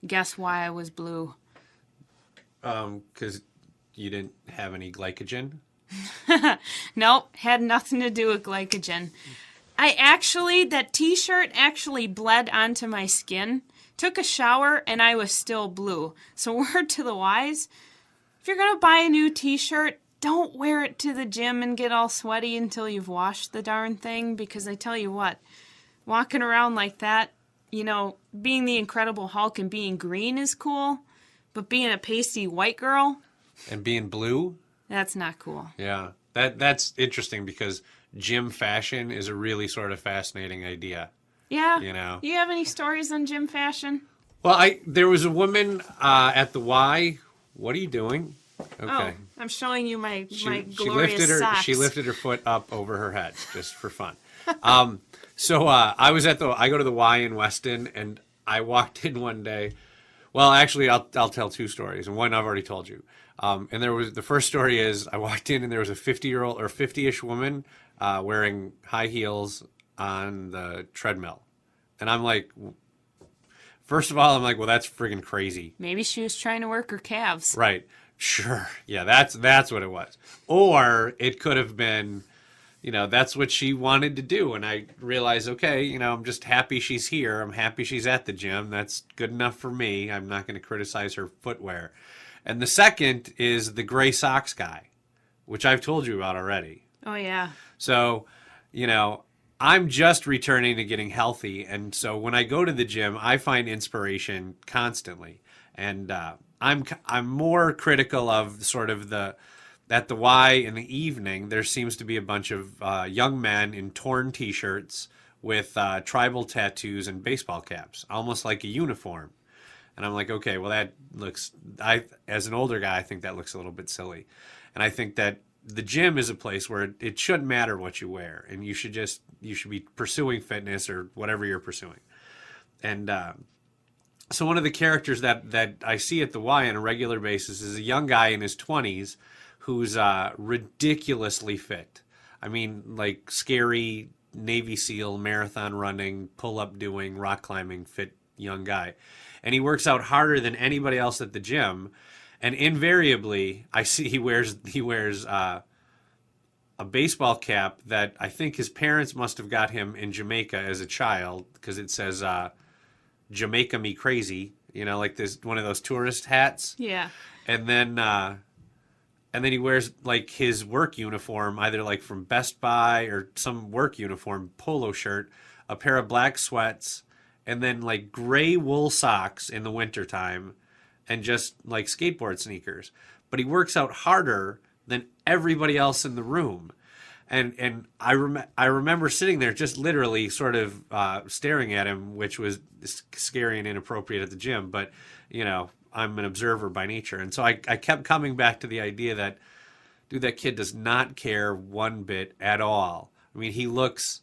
Guess why I was blue? Because you didn't have any glycogen? Nope, had nothing to do with glycogen. That t-shirt actually bled onto my skin. Took a shower and I was still blue. So word to the wise, if you're going to buy a new t-shirt, don't wear it to the gym and get all sweaty until you've washed the darn thing. Because I tell you what, walking around like that, being the Incredible Hulk and being green is cool. But being a pasty white girl... And being blue? That's not cool. Yeah. That's interesting because gym fashion is a really sort of fascinating idea. Yeah. Do you have any stories on gym fashion? Well, there was a woman at the Y. What are you doing? Okay. Oh, I'm showing you my glorious socks. She lifted her foot up over her head just for fun. So I go to the Y in Weston, and I walked in one day. Well, actually, I'll tell two stories, and one I've already told you. And the first story is I walked in and there was a 50-year-old or 50-ish woman wearing high heels on the treadmill. And I'm like, first of all, I'm like, well, that's friggin' crazy. Maybe she was trying to work her calves. Right. Sure. Yeah, that's what it was. Or it could have been, that's what she wanted to do. And I realized, okay, I'm just happy she's here. I'm happy she's at the gym. That's good enough for me. I'm not going to criticize her footwear. And the second is the gray socks guy, which I've told you about already. Oh, yeah. So, I'm just returning to getting healthy. And so when I go to the gym, I find inspiration constantly. And I'm more critical of sort of at the Y in the evening, there seems to be a bunch of young men in torn T-shirts with tribal tattoos and baseball caps, almost like a uniform. And I'm like, okay, well, that looks, as an older guy, I think that looks a little bit silly. And I think that the gym is a place where it shouldn't matter what you wear. And you should be pursuing fitness or whatever you're pursuing. And so one of the characters that I see at the Y on a regular basis is a young guy in his 20s who's ridiculously fit. I mean, like scary Navy SEAL, marathon running, pull-up doing, rock climbing, fit young guy. And he works out harder than anybody else at the gym. And invariably, I see he wears a baseball cap that I think his parents must have got him in Jamaica as a child because it says Jamaica me crazy, like this one of those tourist hats. Yeah. And then he wears like his work uniform, either like from Best Buy or some work uniform, polo shirt, a pair of black sweats, and then like gray wool socks in the wintertime and just like skateboard sneakers. But he works out harder than everybody else in the room. And I remember sitting there just literally sort of staring at him, which was scary and inappropriate at the gym. But, I'm an observer by nature. And so I kept coming back to the idea that, dude, that kid does not care one bit at all. I mean, he looks,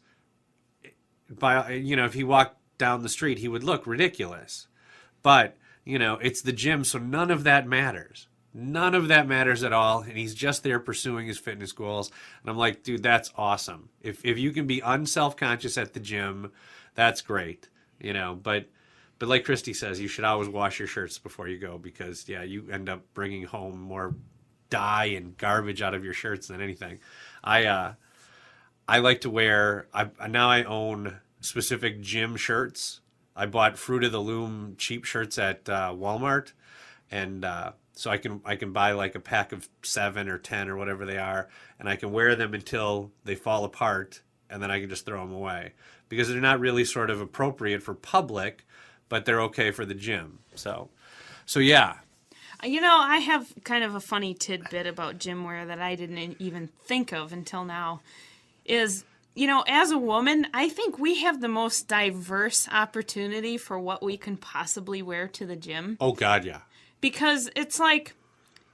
if he walked down the street, he would look ridiculous. But, it's the gym, so none of that matters. None of that matters at all, and he's just there pursuing his fitness goals. And I'm like, dude, that's awesome. If you can be unself-conscious at the gym, that's great, But like Kristy says, you should always wash your shirts before you go because, yeah, you end up bringing home more dye and garbage out of your shirts than anything. I like to wear. Now I own specific gym shirts. I bought Fruit of the Loom cheap shirts at Walmart, and so I can buy like a pack of 7 or 10 or whatever they are, and I can wear them until they fall apart, and then I can just throw them away because they're not really sort of appropriate for public, but they're okay for the gym. So yeah. I have kind of a funny tidbit about gym wear that I didn't even think of until now. Is, as a woman, I think we have the most diverse opportunity for what we can possibly wear to the gym. Oh, God, yeah. Because it's like,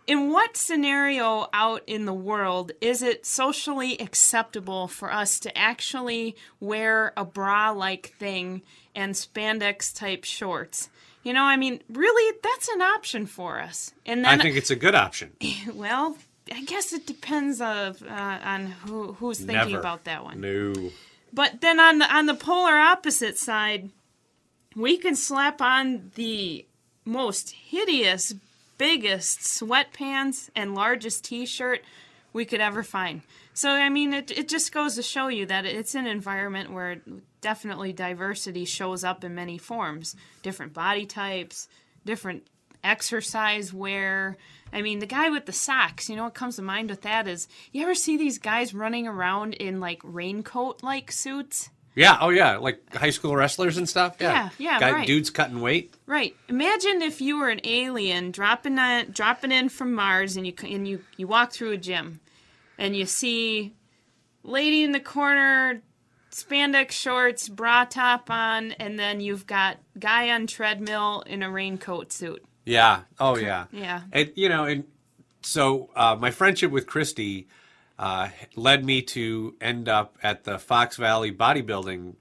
in what scenario out in the world is it socially acceptable for us to actually wear a bra-like thing and spandex-type shorts? Really, that's an option for us. And then I think it's a good option. Well, I guess it depends on who's thinking about that one. No. But then on the polar opposite side, we can slap on the most hideous, biggest sweatpants and largest t-shirt we could ever find. So, I mean, it just goes to show you that it's an environment where definitely diversity shows up in many forms. Different body types, different exercise wear. I mean, the guy with the socks, what comes to mind with that is, you ever see these guys running around in, like, raincoat-like suits? Yeah, oh yeah, like high school wrestlers and stuff. Yeah, right. Dudes cutting weight. Right. Imagine if you were an alien dropping in from Mars, and you walk through a gym, and you see lady in the corner, spandex shorts, bra top on, and then you've got guy on treadmill in a raincoat suit. Yeah. Oh yeah. Yeah. And so my friendship with Kristy led me to end up at the Fox Valley Bodybuilding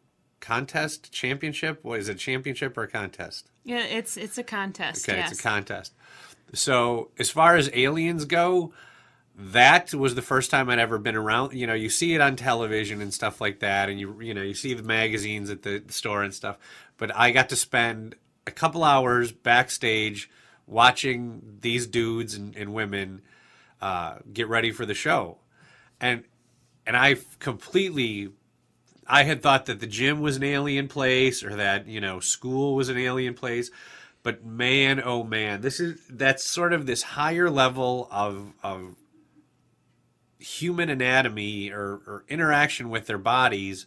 championship. What is it, championship or a contest? Yeah, it's a contest. Okay, yes. It's a contest. So as far as aliens go, that was the first time I'd ever been around. You see it on television and stuff like that, and you see the magazines at the store and stuff. But I got to spend a couple hours backstage watching these dudes and women get ready for the show. And I had thought that the gym was an alien place, or that, school was an alien place. But man, oh man, that's sort of this higher level of human anatomy or interaction with their bodies.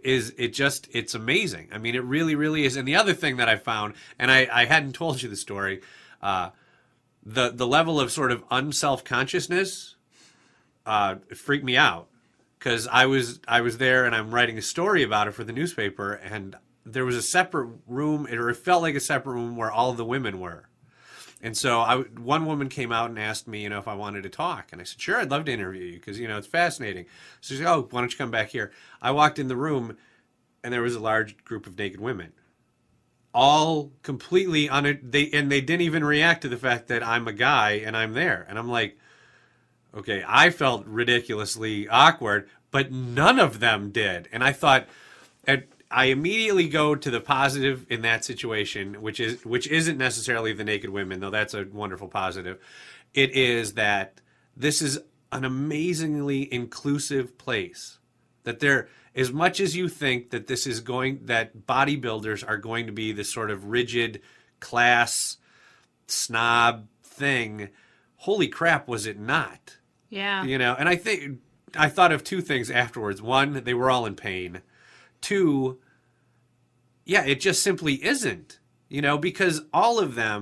It's amazing. I mean, it really, really is. And the other thing that I found, and I hadn't told you the story, the level of sort of unself-consciousness freaked me out, because I was there and I'm writing a story about it for the newspaper, and there was a separate room, or it felt like a separate room, where all of the women were. And so one woman came out and asked me, if I wanted to talk. And I said, sure, I'd love to interview you, because, it's fascinating. So she said, oh, why don't you come back here? I walked in the room, and there was a large group of naked women, all completely and they didn't even react to the fact that I'm a guy and I'm there. And I'm like, okay, I felt ridiculously awkward, but none of them did. And I thought, I immediately go to the positive in that situation, which isn't necessarily the naked women, though that's a wonderful positive. It is that this is an amazingly inclusive place. That there, as much as you think that that bodybuilders are going to be this sort of rigid class snob thing, holy crap, was it not? Yeah. And I thought of two things afterwards. One, they were all in pain. Two, yeah, it just simply isn't, because all of them